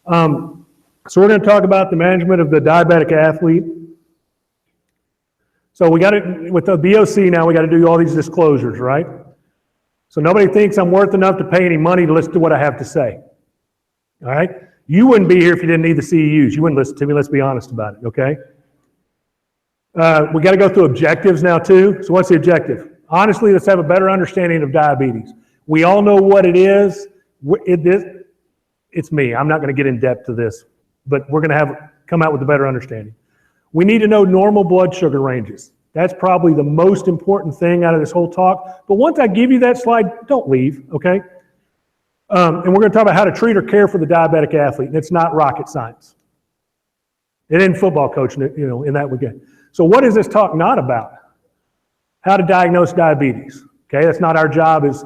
So we're going to talk about the management of the diabetic athlete. So we got it with the BOC now, we got to do all these disclosures, right? So nobody thinks I'm worth enough to pay any money to listen to what I have to say. All right? You wouldn't be here if you didn't need the CEUs. You wouldn't listen to me, let's be honest about it, okay? We got to go through objectives now too. So what's the objective? Honestly, let's have a better understanding of diabetes. We all know what it is. It's me. I'm not going to get in depth to this, but we're going to come out with a better understanding. We need to know normal blood sugar ranges. That's probably the most important thing out of this whole talk. But once I give you that slide, don't leave, okay? And we're going to talk about how to treat or care for the diabetic athlete. And it's not rocket science. It isn't football coaching, in that weekend. So what is this talk not about? How to diagnose diabetes. Okay, that's not our job as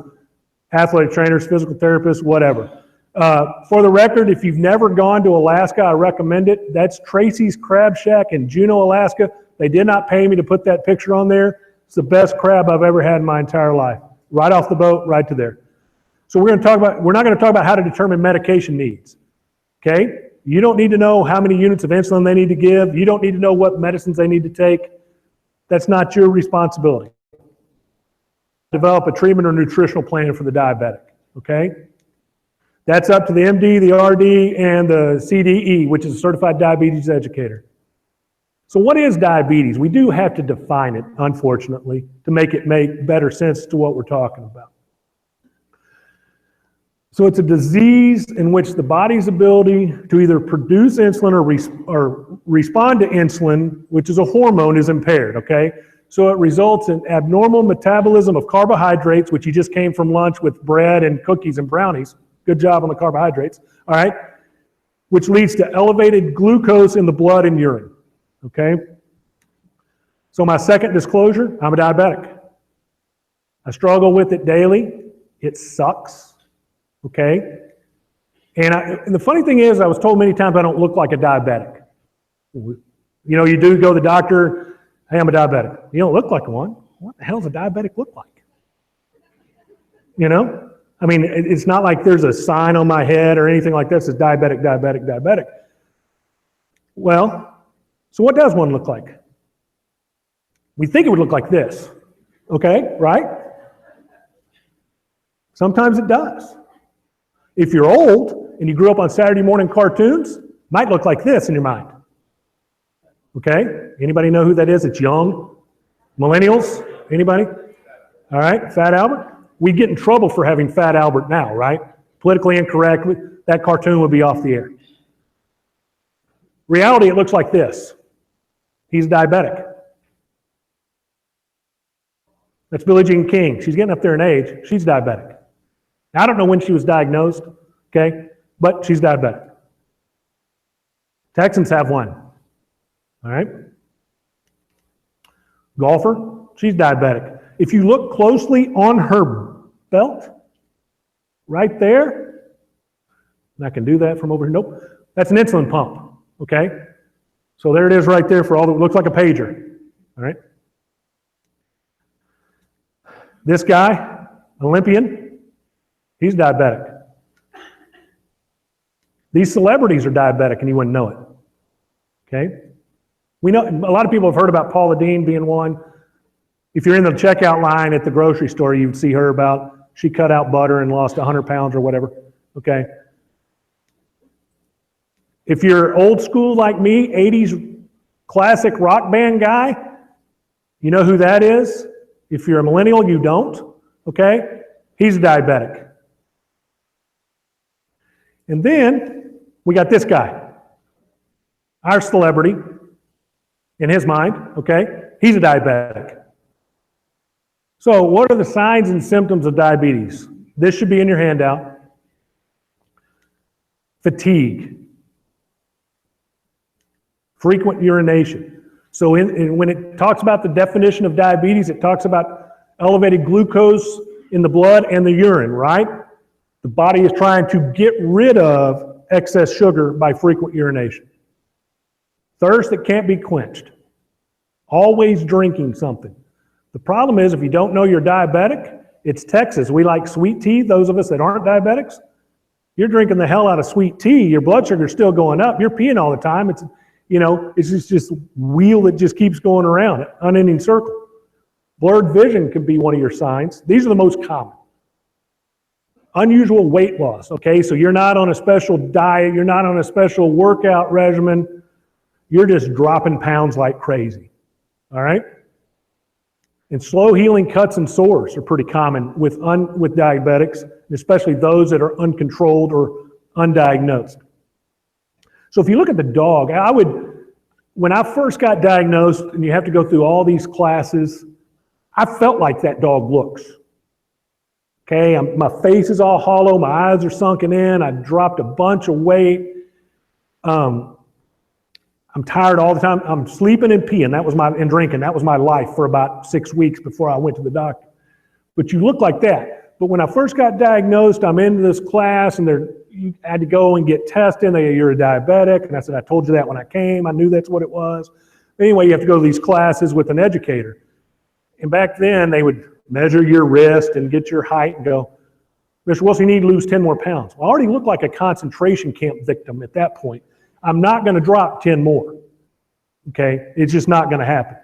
athletic trainers, physical therapists, whatever. For the record, if you've never gone to Alaska, I recommend it. That's Tracy's Crab Shack in Juneau, Alaska. They did not pay me to put that picture on there. It's the best crab I've ever had in my entire life. Right off the boat, right to there. So we're not going to talk about how to determine medication needs. Okay? You don't need to know how many units of insulin they need to give. You don't need to know what medicines they need to take. That's not your responsibility. Develop a treatment or nutritional plan for the diabetic. Okay? That's up to the MD, the RD, and the CDE, which is a certified diabetes educator. So what is diabetes? We do have to define it, unfortunately, to make it make better sense to what we're talking about. So it's a disease in which the body's ability to either produce insulin or respond to insulin, which is a hormone, is impaired, okay? So it results in abnormal metabolism of carbohydrates, which you just came from lunch with bread and cookies and brownies. Good job on the carbohydrates, all right? Which leads to elevated glucose in the blood and urine, okay? So my second disclosure, I'm a diabetic. I struggle with it daily. It sucks, okay? And the funny thing is, I was told many times I don't look like a diabetic. You do go to the doctor, hey, I'm a diabetic. You don't look like one. What the hell does a diabetic look like? I mean, it's not like there's a sign on my head or anything like that that says diabetic, diabetic, diabetic. Well, so what does one look like? We think it would look like this, okay, right? Sometimes it does. If you're old and you grew up on Saturday morning cartoons, it might look like this in your mind. Okay? Anybody know who that is? It's young. Millennials? Anybody? All right, Fat Albert? We get in trouble for having Fat Albert now, right? Politically incorrect, that cartoon would be off the air. Reality, it looks like this. He's diabetic. That's Billie Jean King. She's getting up there in age. She's diabetic. Now, I don't know when she was diagnosed, okay? But she's diabetic. Texans have one, all right? Golfer, she's diabetic. If you look closely on her belt, right there, and I can do that from over here, nope, that's an insulin pump, okay? So there it is right there for all that looks like a pager, all right? This guy, Olympian, he's diabetic. These celebrities are diabetic and you wouldn't know it, okay? We know, a lot of people have heard about Paula Deen being one. If you're in the checkout line at the grocery store, you'd see her about, she cut out butter and lost 100 pounds or whatever, okay? If you're old school like me, 80s classic rock band guy, you know who that is? If you're a millennial, you don't, okay? He's diabetic. And then we got this guy, our celebrity, in his mind, okay? He's a diabetic. So what are the signs and symptoms of diabetes? This should be in your handout. Fatigue. Frequent urination. So when it talks about the definition of diabetes, it talks about elevated glucose in the blood and the urine, right? The body is trying to get rid of excess sugar by frequent urination. Thirst that can't be quenched. Always drinking something. The problem is, if you don't know you're diabetic, it's Texas. We like sweet tea, those of us that aren't diabetics. You're drinking the hell out of sweet tea. Your blood sugar's still going up. You're peeing all the time. It's, it's just wheel that just keeps going around, an unending circle. Blurred vision could be one of your signs. These are the most common. Unusual weight loss, okay? So you're not on a special diet. You're not on a special workout regimen. You're just dropping pounds like crazy, all right? And slow healing cuts and sores are pretty common with diabetics, especially those that are uncontrolled or undiagnosed. So if you look at the dog, when I first got diagnosed, and you have to go through all these classes, I felt like that dog looks. Okay, my face is all hollow, my eyes are sunken in, I dropped a bunch of weight. I'm tired all the time. I'm sleeping and peeing. And drinking. That was my life for about 6 weeks before I went to the doctor. But you look like that. But when I first got diagnosed, I'm into this class, and you had to go and get tested. You're a diabetic. And I said, I told you that when I came. I knew that's what it was. Anyway, you have to go to these classes with an educator. And back then, they would measure your wrist and get your height and go, Mr. Wilson, you need to lose 10 more pounds. Well, I already looked like a concentration camp victim at that point. I'm not going to drop 10 more, okay? It's just not going to happen.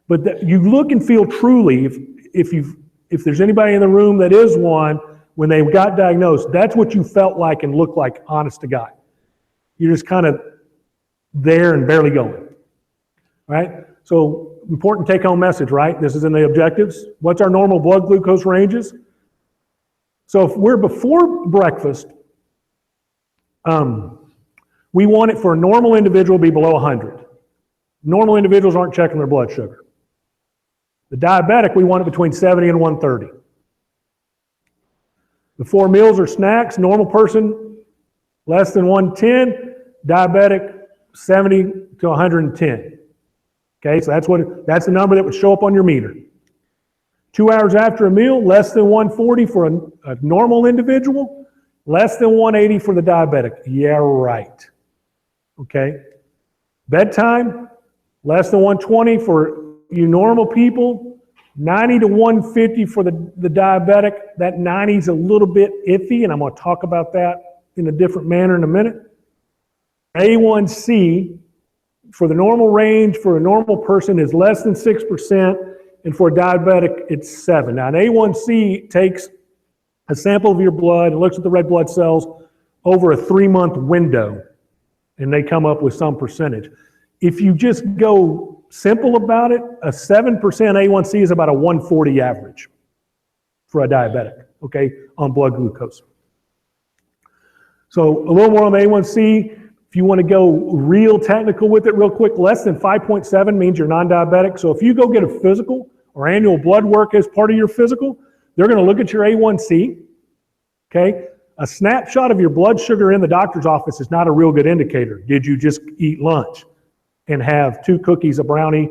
But you look and feel truly, if there's anybody in the room that is one, when they got diagnosed, that's what you felt like and looked like, honest to God. You're just kind of there and barely going, right? So important take-home message, right? This is in the objectives. What's our normal blood glucose ranges? So if we're before breakfast, we want it for a normal individual to be below 100. Normal individuals aren't checking their blood sugar. The diabetic, we want it between 70 and 130. Before meals or snacks, normal person, less than 110, diabetic, 70 to 110. Okay, so that's the number that would show up on your meter. 2 hours after a meal, less than 140 for a normal individual, less than 180 for the diabetic. Yeah, right. Okay. Bedtime, less than 120 for you normal people, 90 to 150 for the diabetic. That 90 is a little bit iffy, and I'm going to talk about that in a different manner in a minute. A1C for the normal range for a normal person is less than 6%, and for a diabetic, it's 7. Now, an A1C takes a sample of your blood and looks at the red blood cells over a 3-month window, and they come up with some percentage. If you just go simple about it, a 7% A1C is about a 140 average for a diabetic, okay, on blood glucose. So a little more on the A1C. If you want to go real technical with it real quick, less than 5.7 means you're non-diabetic. So if you go get a physical or annual blood work as part of your physical, they're going to look at your A1C, okay? A snapshot of your blood sugar in the doctor's office is not a real good indicator. Did you just eat lunch and have 2 cookies, a brownie,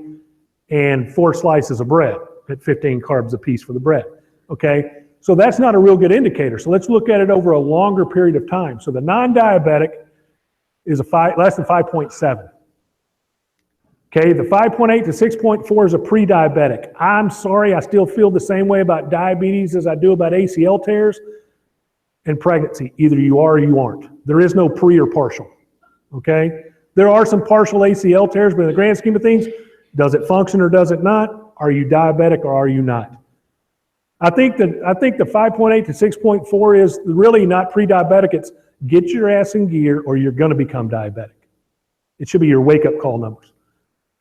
and 4 slices of bread at 15 carbs a piece for the bread, okay? So that's not a real good indicator. So let's look at it over a longer period of time. So the non-diabetic is less than 5.7. Okay, the 5.8 to 6.4 is a pre-diabetic. I'm sorry, I still feel the same way about diabetes as I do about ACL tears and pregnancy. Either you are or you aren't. There is no pre or partial, okay? There are some partial ACL tears, but in the grand scheme of things, does it function or does it not? Are you diabetic or are you not? I think the 5.8 to 6.4 is really not pre-diabetic. It's get your ass in gear or you're going to become diabetic. It should be your wake-up call numbers.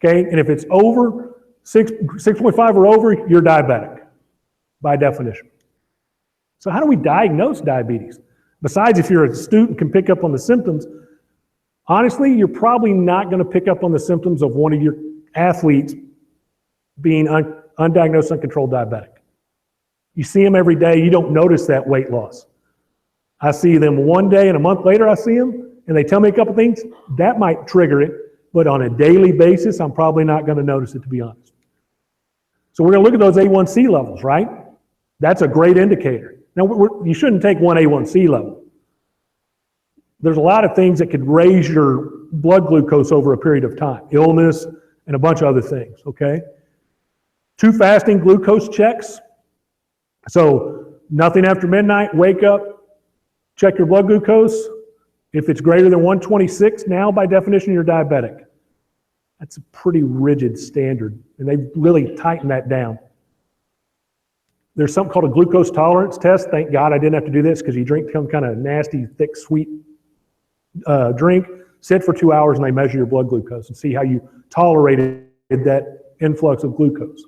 Okay, and if it's over 6.5 or over, you're diabetic by definition. So how do we diagnose diabetes? Besides, if you're astute and can pick up on the symptoms, honestly, you're probably not going to pick up on the symptoms of one of your athletes being undiagnosed, uncontrolled diabetic. You see them every day, you don't notice that weight loss. I see them one day and a month later I see them and they tell me a couple things, that might trigger it, but on a daily basis, I'm probably not going to notice it, to be honest. So we're going to look at those A1C levels, right? That's a great indicator. Now, you shouldn't take one A1C level. There's a lot of things that could raise your blood glucose over a period of time, illness and a bunch of other things, okay? 2 fasting glucose checks. So nothing after midnight, wake up, check your blood glucose. If it's greater than 126, now by definition, you're diabetic. That's a pretty rigid standard, and they've really tightened that down. There's something called a glucose tolerance test. Thank God I didn't have to do this because you drink some kind of nasty, thick, sweet drink, sit for 2 hours, and they measure your blood glucose and see how you tolerated that influx of glucose. It's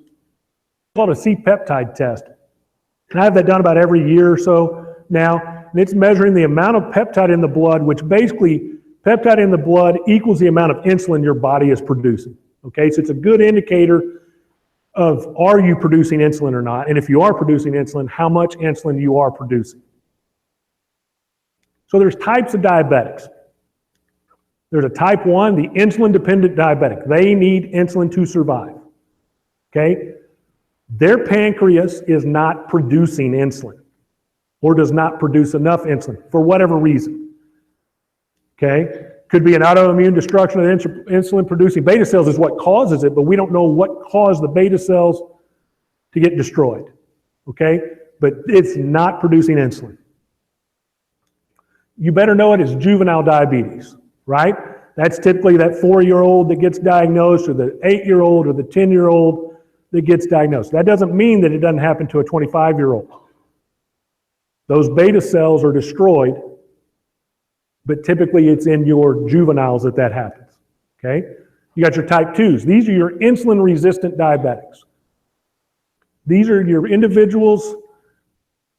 called a C-peptide test. And I have that done about every year or so now, and it's measuring the amount of peptide in the blood, which basically, peptide in the blood equals the amount of insulin your body is producing. Okay, so it's a good indicator of are you producing insulin or not, and if you are producing insulin, how much insulin you are producing. So there's types of diabetics. There's a type 1, the insulin-dependent diabetic. They need insulin to survive. Okay? Their pancreas is not producing insulin or does not produce enough insulin for whatever reason. Okay? Could be an autoimmune destruction of insulin-producing beta cells is what causes it, but we don't know what caused the beta cells to get destroyed. Okay? But it's not producing insulin. You better know it as juvenile diabetes, right? That's typically that 4-year-old that gets diagnosed, or the 8-year-old, or the 10-year-old that gets diagnosed. That doesn't mean that it doesn't happen to a 25-year-old. Those beta cells are destroyed, but typically it's in your juveniles that happens, okay? You got your type 2s. These are your insulin-resistant diabetics. These are your individuals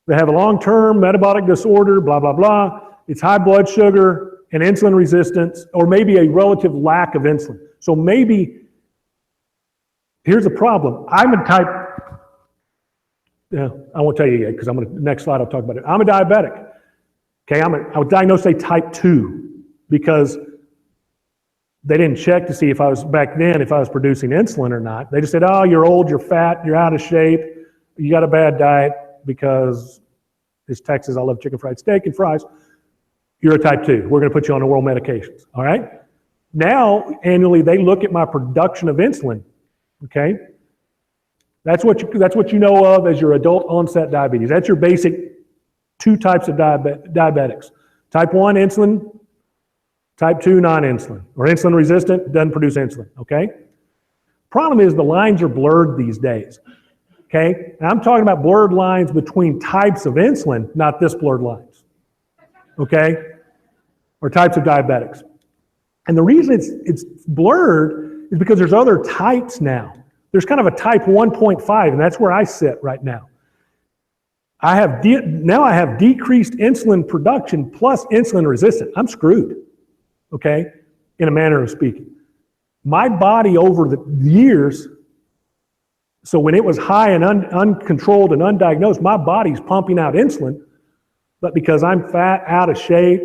that have a long-term metabolic disorder, blah, blah, blah. It's high blood sugar and insulin resistance, or maybe a relative lack of insulin. So maybe, here's the problem. I'm a type, I won't tell you yet because next slide I'll talk about it. I'm a diabetic. Okay, I was diagnosed a type 2 because they didn't check to see if I was producing insulin or not. They just said, oh, you're old, you're fat, you're out of shape, you got a bad diet because it's Texas, I love chicken fried steak and fries. You're a type 2. We're going to put you on oral medications, all right? Now, annually, they look at my production of insulin, okay? That's what you know of as your adult onset diabetes. That's your basic 2 types of diabetics. Type 1, insulin. Type 2, non-insulin. Or insulin resistant, doesn't produce insulin, okay? Problem is the lines are blurred these days, okay? And I'm talking about blurred lines between types of insulin, not this blurred lines, okay? Or types of diabetics. And the reason it's blurred is because there's other types now. There's kind of a type 1.5, and that's where I sit right now. Now I have decreased insulin production plus insulin resistant. I'm screwed, okay, in a manner of speaking. My body over the years, so when it was high and uncontrolled and undiagnosed, my body's pumping out insulin, but because I'm fat, out of shape,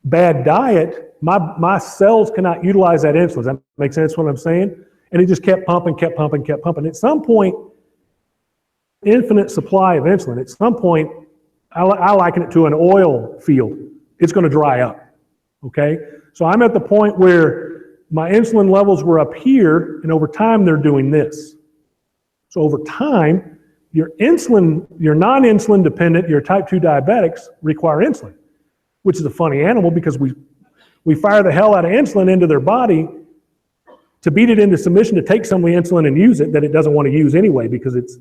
bad diet, my cells cannot utilize that insulin. Does that make sense what I'm saying? And it just kept pumping. At some point, infinite supply of insulin. At some point, I liken it to an oil field. It's going to dry up, okay? So I'm at the point where my insulin levels were up here, and over time, they're doing this. So over time, your non-insulin dependent, your type 2 diabetics require insulin, which is a funny animal because we fire the hell out of insulin into their body to beat it into submission to take some of the insulin and use it that it doesn't want to use anyway because it's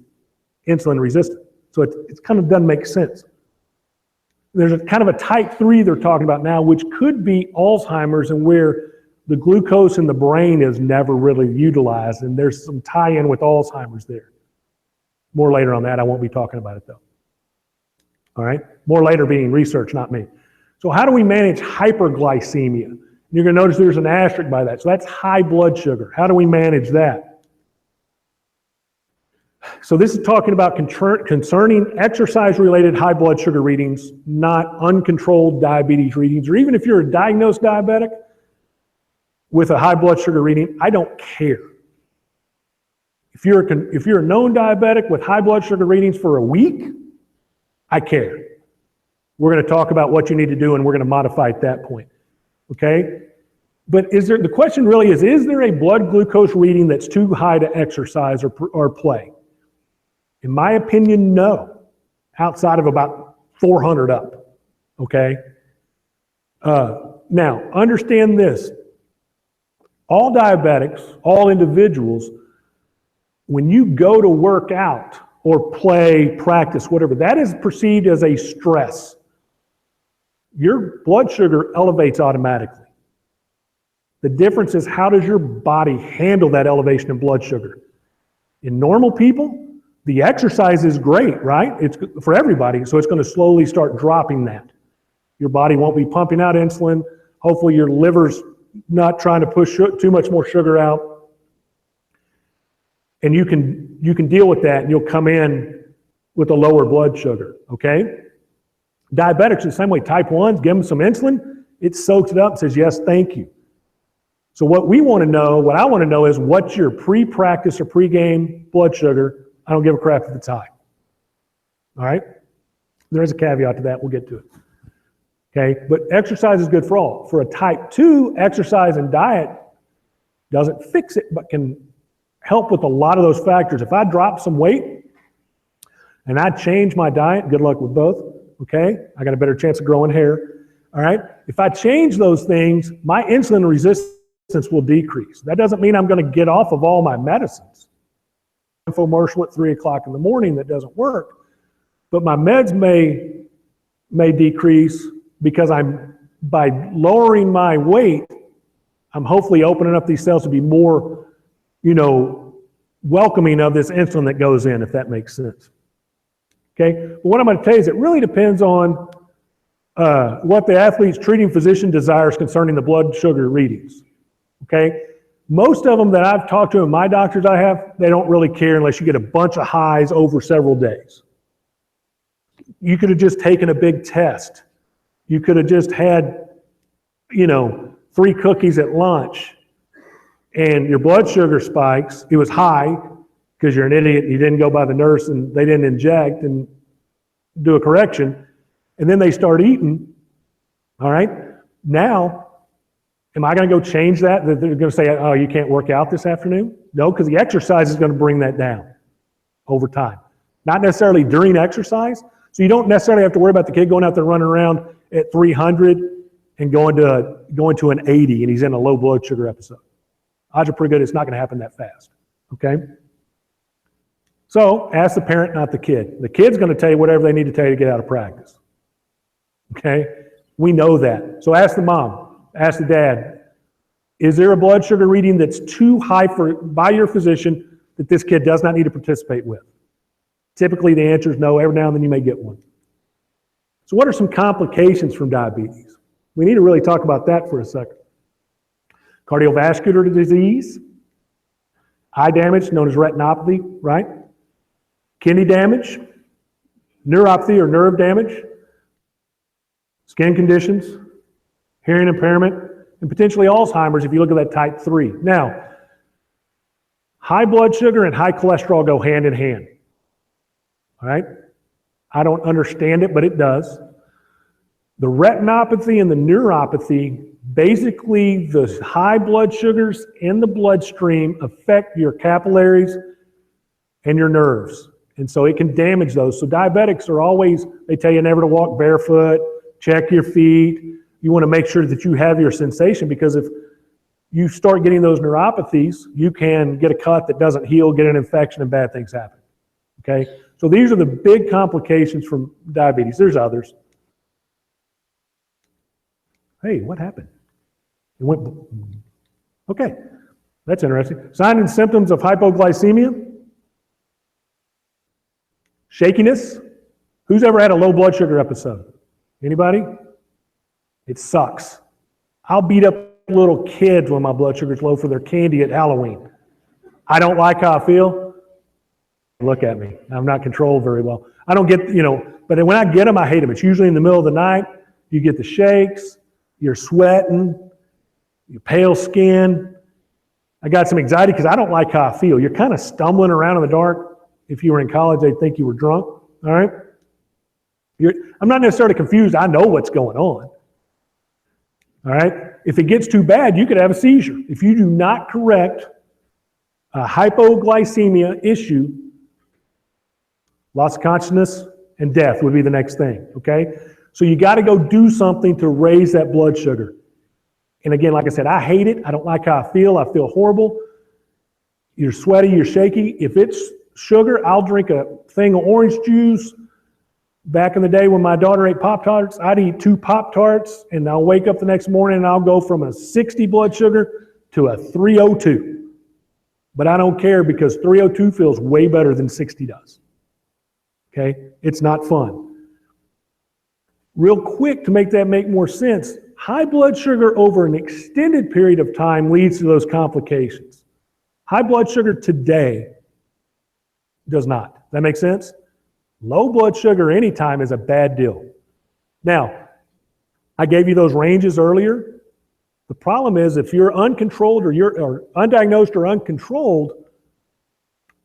insulin resistant. So it kind of doesn't make sense. There's a kind of a type 3 they're talking about now, which could be Alzheimer's, and where the glucose in the brain is never really utilized, and there's some tie-in with Alzheimer's there. More later on that. I won't be talking about it though. All right? More later being research, not me. So how do we manage hyperglycemia? You're going to notice there's an asterisk by that. So that's high blood sugar. How do we manage that? So this is talking about concerning exercise-related high blood sugar readings, not uncontrolled diabetes readings, or even if you're a diagnosed diabetic with a high blood sugar reading, I don't care. If you're a known diabetic with high blood sugar readings for a week, I care. We're going to talk about what you need to do, and we're going to modify at that point. Okay? But the question really is there a blood glucose reading that's too high to exercise or play? In my opinion, no. Outside of about 400 up. okay? Now, understand this. All diabetics, all individuals, when you go to work out or play, practice, whatever, that is perceived as a stress. Your blood sugar elevates automatically. The difference is, how does your body handle that elevation in blood sugar? In normal people, the exercise is great, right? It's for everybody, so it's going to slowly start dropping that. Your body won't be pumping out insulin. Hopefully your liver's not trying to push too much more sugar out. And you can deal with that, and you'll come in with a lower blood sugar, okay? Diabetics are the same way. Type 1s, give them some insulin, it soaks it up and says, yes, thank you. So what I want to know is, what's your pre-practice or pre-game blood sugar? I don't give a crap if it's high. All right? There is a caveat to that. We'll get to it. Okay? But exercise is good for all. For a type 2, exercise and diet doesn't fix it, but can help with a lot of those factors. If I drop some weight and I change my diet, good luck with both. Okay? I got a better chance of growing hair. All right? If I change those things, my insulin resistance will decrease. That doesn't mean I'm going to get off of all my medicines. Infomercial at 3 o'clock in the morning that doesn't work. But my meds may decrease, because by lowering my weight, I'm hopefully opening up these cells to be more, welcoming of this insulin that goes in, if that makes sense. Okay? But what I'm going to tell you is, it really depends on what the athlete's treating physician desires concerning the blood sugar readings. Okay? Most of them that I've talked to, and my doctors I have, they don't really care unless you get a bunch of highs over several days. You could have just taken a big test. You could have just had, 3 cookies at lunch, and your blood sugar spikes. It was high because you're an idiot. You didn't go by the nurse and they didn't inject and do a correction. And then they start eating. All right? Now, am I going to go change that? That they're going to say, oh, you can't work out this afternoon? No, because the exercise is going to bring that down over time. Not necessarily during exercise. So you don't necessarily have to worry about the kid going out there running around at 300 and going to an 80 and he's in a low blood sugar episode. Odds are pretty good it's not going to happen that fast. Okay? So ask the parent, not the kid. The kid's going to tell you whatever they need to tell you to get out of practice. Okay? We know that. So ask the mom, ask the dad, is there a blood sugar reading that's too high by your physician that this kid does not need to participate with? Typically the answer is no. Every now and then you may get one. So what are some complications from diabetes? We need to really talk about that for a second. Cardiovascular disease, eye damage known as retinopathy, right? Kidney damage, neuropathy or nerve damage, skin conditions, hearing impairment, and potentially Alzheimer's if you look at that type 3. Now, high blood sugar and high cholesterol go hand in hand. All right? I don't understand it, but it does. The retinopathy and the neuropathy, basically the high blood sugars in the bloodstream affect your capillaries and your nerves. And so it can damage those. So diabetics are always, they tell you never to walk barefoot, check your feet. You want to make sure that you have your sensation, because if you start getting those neuropathies, you can get a cut that doesn't heal, get an infection, and bad things happen. Okay? So these are the big complications from diabetes. There's others. Hey, what happened? It went. Okay, that's interesting. Signs and symptoms of hypoglycemia. Shakiness. Who's ever had a low blood sugar episode? Anybody? It sucks. I'll beat up little kids when my blood sugar's low for their candy at Halloween. I don't like how I feel. Look at me. I'm not controlled very well. I don't get, but when I get them, I hate them. It's usually in the middle of the night. You get the shakes. You're sweating. You're pale skin. I got some anxiety because I don't like how I feel. You're kind of stumbling around in the dark. If you were in college, they'd think you were drunk. All right? I'm not necessarily confused. I know what's going on. All right? If it gets too bad, you could have a seizure. If you do not correct a hypoglycemia issue, loss of consciousness and death would be the next thing, okay? So you got to go do something to raise that blood sugar. And again, like I said, I hate it. I don't like how I feel. I feel horrible. You're sweaty, you're shaky. If it's sugar, I'll drink a thing of orange juice. Back in the day when my daughter ate Pop-Tarts, I'd eat 2 Pop-Tarts, and I'll wake up the next morning and I'll go from a 60 blood sugar to a 302. But I don't care because 302 feels way better than 60 does. Okay? It's not fun. Real quick, to make that make more sense, high blood sugar over an extended period of time leads to those complications. High blood sugar today does not. Does that make sense? Low blood sugar anytime is a bad deal. Now, I gave you those ranges earlier. The problem is if you're uncontrolled or you're undiagnosed or uncontrolled,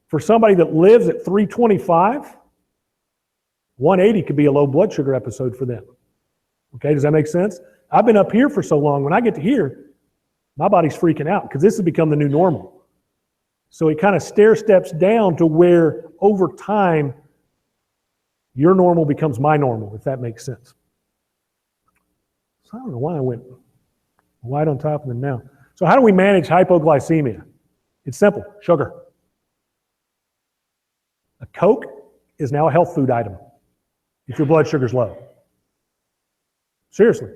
for somebody that lives at 325, 180 could be a low blood sugar episode for them. Okay, does that make sense? I've been up here for so long, when I get to here, my body's freaking out because this has become the new normal. So it kind of stair steps down to where over time, your normal becomes my normal, if that makes sense. So I don't know why I went white on top of them now. So how do we manage hypoglycemia? It's simple, sugar. A Coke is now a health food item if your blood sugar's low. Seriously.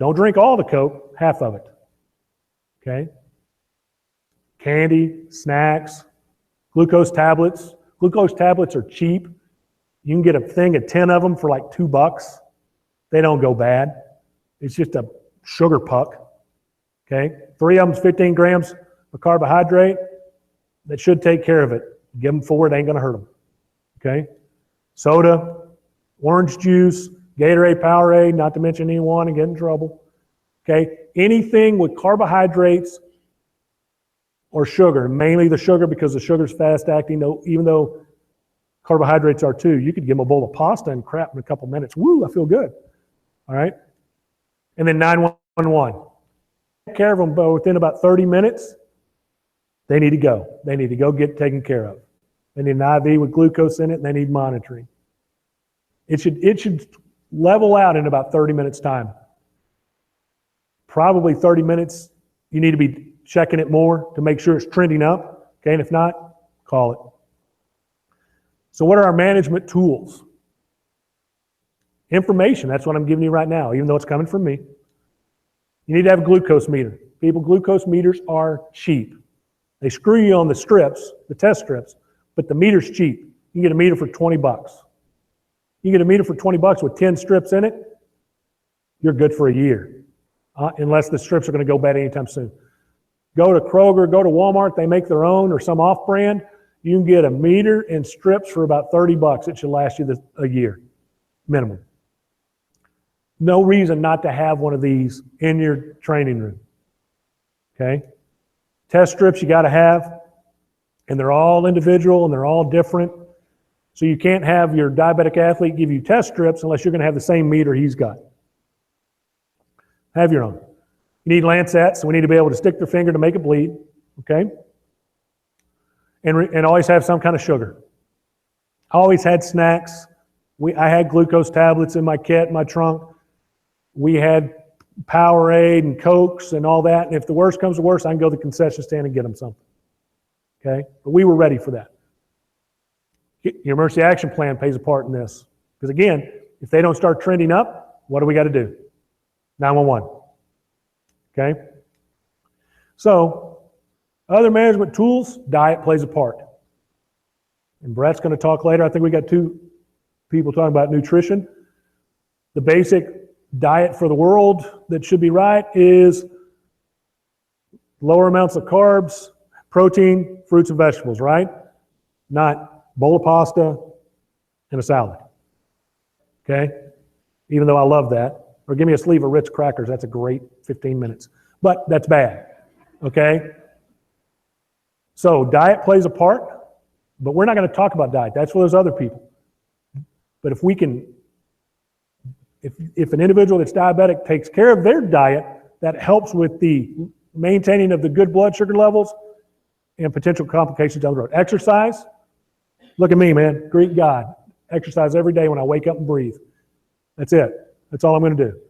Don't drink all the Coke, half of it. Okay? Candy, snacks, glucose tablets. Glucose tablets are cheap. You can get a thing of 10 of them for like $2. They don't go bad. It's just a sugar puck. Okay? 3 of them's 15 grams of carbohydrate. That should take care of it. Give them 4, it ain't gonna hurt them. Okay? Soda, orange juice, Gatorade, Powerade, not to mention anyone and get in trouble. Okay? Anything with carbohydrates or sugar, mainly the sugar because the sugar's fast acting, even though carbohydrates are too. You could give them a bowl of pasta and crap in a couple minutes. Woo, I feel good. All right? And then 911. Take care of them, but within about 30 minutes, they need to go. They need to go get taken care of. They need an IV with glucose in it, and they need monitoring. It should level out in about 30 minutes' time. Probably 30 minutes, you need to be checking it more to make sure it's trending up. Okay, and if not, call it. So what are our management tools? Information, that's what I'm giving you right now, even though it's coming from me. You need to have a glucose meter. People, glucose meters are cheap. They screw you on the strips, the test strips, but the meter's cheap. You can get a meter for $20. You get a meter for $20 with 10 strips in it, you're good for a year, unless the strips are going to go bad anytime soon. Go to Kroger, go to Walmart, they make their own or some off-brand. You can get a meter and strips for about $30. It should last you a year, minimum. No reason not to have one of these in your training room. Okay? Test strips you got to have, and they're all individual and they're all different. So you can't have your diabetic athlete give you test strips unless you're going to have the same meter he's got. Have your own. You need Lancets, so we need to be able to stick their finger to make it bleed. Okay? And always have some kind of sugar. I always had snacks. I had glucose tablets in my kit, in my trunk. We had Powerade and Cokes and all that. And if the worst comes to worst, I can go to the concession stand and get them something. Okay? But we were ready for that. Your emergency action plan plays a part in this. Because again, if they don't start trending up, what do we got to do? 911. Okay? So, other management tools, diet plays a part. And Brett's going to talk later. I think we got 2 people talking about nutrition. The basic diet for the world that should be right is lower amounts of carbs, protein, fruits and vegetables, right? Not bowl of pasta and a salad. Okay? Even though I love that. Or give me a sleeve of Ritz crackers. That's a great 15 minutes. But that's bad. Okay? So diet plays a part, but we're not going to talk about diet. That's for those other people. But if we can, if an individual that's diabetic takes care of their diet, that helps with the maintaining of the good blood sugar levels and potential complications down the road. Exercise. Look at me, man. Greek God. Exercise every day when I wake up and breathe. That's it. That's all I'm going to do.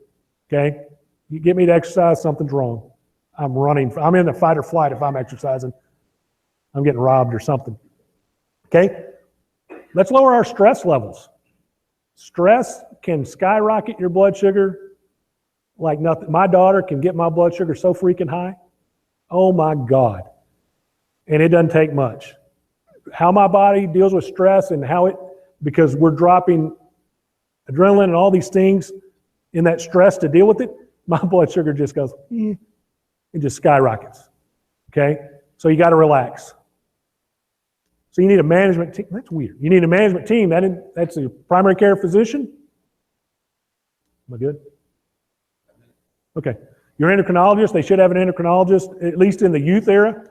Okay? You get me to exercise, something's wrong. I'm running. I'm in the fight or flight if I'm exercising. I'm getting robbed or something. Okay? Let's lower our stress levels. Stress can skyrocket your blood sugar like nothing. My daughter can get my blood sugar so freaking high. Oh my God. And it doesn't take much. How my body deals with stress and how it, because we're dropping adrenaline and all these things in that stress to deal with it, my blood sugar just goes, it just skyrockets. Okay? So you got to relax. So you need a management team. That's weird. You need a management team. That's a primary care physician. Am I good? Okay. Your endocrinologist, they should have an endocrinologist, at least in the youth era.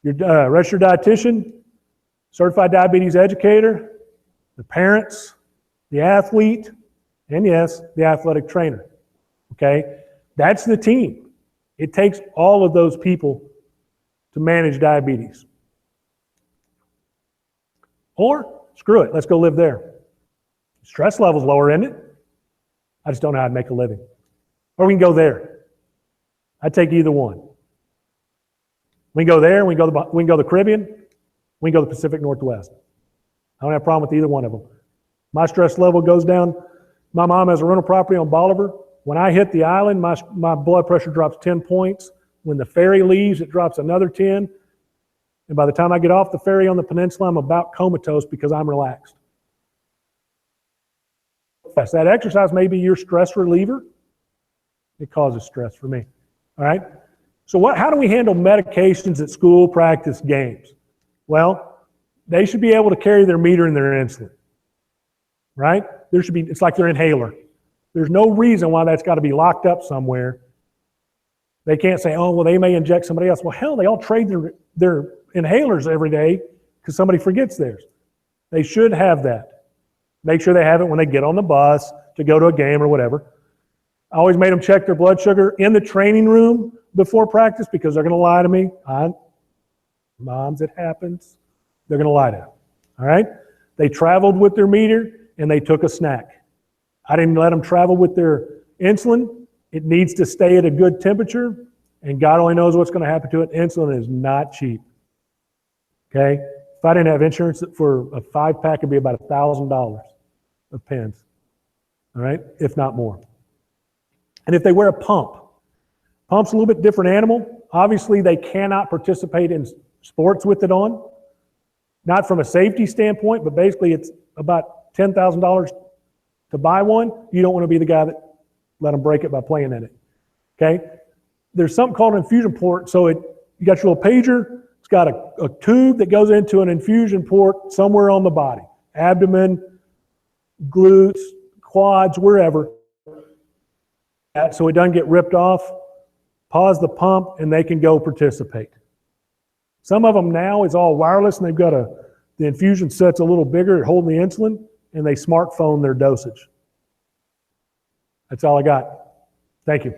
Your registered dietitian, certified diabetes educator, the parents, the athlete, and yes, the athletic trainer. Okay? That's the team. It takes all of those people to manage diabetes. Or, screw it, let's go live there. Stress level's lower, isn't it? I just don't know how to make a living. Or we can go there. I'd take either one. We can go there, we can go to the Caribbean, we can go to the Pacific Northwest. I don't have a problem with either one of them. My stress level goes down. My mom has a rental property on Bolivar. When I hit the island, my blood pressure drops 10 points. When the ferry leaves, it drops another 10. And by the time I get off the ferry on the peninsula, I'm about comatose because I'm relaxed. Yes, that exercise may be your stress reliever. It causes stress for me. All right? So how do we handle medications at school, practice, games? Well, they should be able to carry their meter and their insulin. Right? It's like their inhaler. There's no reason why that's got to be locked up somewhere. They can't say, oh, well, they may inject somebody else. Well, hell, they all trade their inhalers every day because somebody forgets theirs. They should have that. Make sure they have it when they get on the bus to go to a game or whatever. I always made them check their blood sugar in the training room before practice because they're going to lie to me. Moms, it happens. They're going to lie to them. All right? They traveled with their meter and they took a snack. I didn't let them travel with their insulin. It needs to stay at a good temperature, and God only knows what's going to happen to it. Insulin is not cheap. Okay? If I didn't have insurance for a 5-pack, it'd be about $1,000 of pens. All right? If not more. And if they wear a pump, pump's a little bit different animal. Obviously, they cannot participate in sports with it on. Not from a safety standpoint, but basically it's about $10,000 to buy one. You don't want to be the guy that let them break it by playing in it. Okay? There's something called an infusion port. So you got your little pager. It's got a tube that goes into an infusion port somewhere on the body. Abdomen, glutes, quads, wherever. So it doesn't get ripped off. Pause the pump and they can go participate. Some of them now is all wireless and they've got the infusion set's a little bigger at holding the insulin and they smartphone their dosage. That's all I got. Thank you.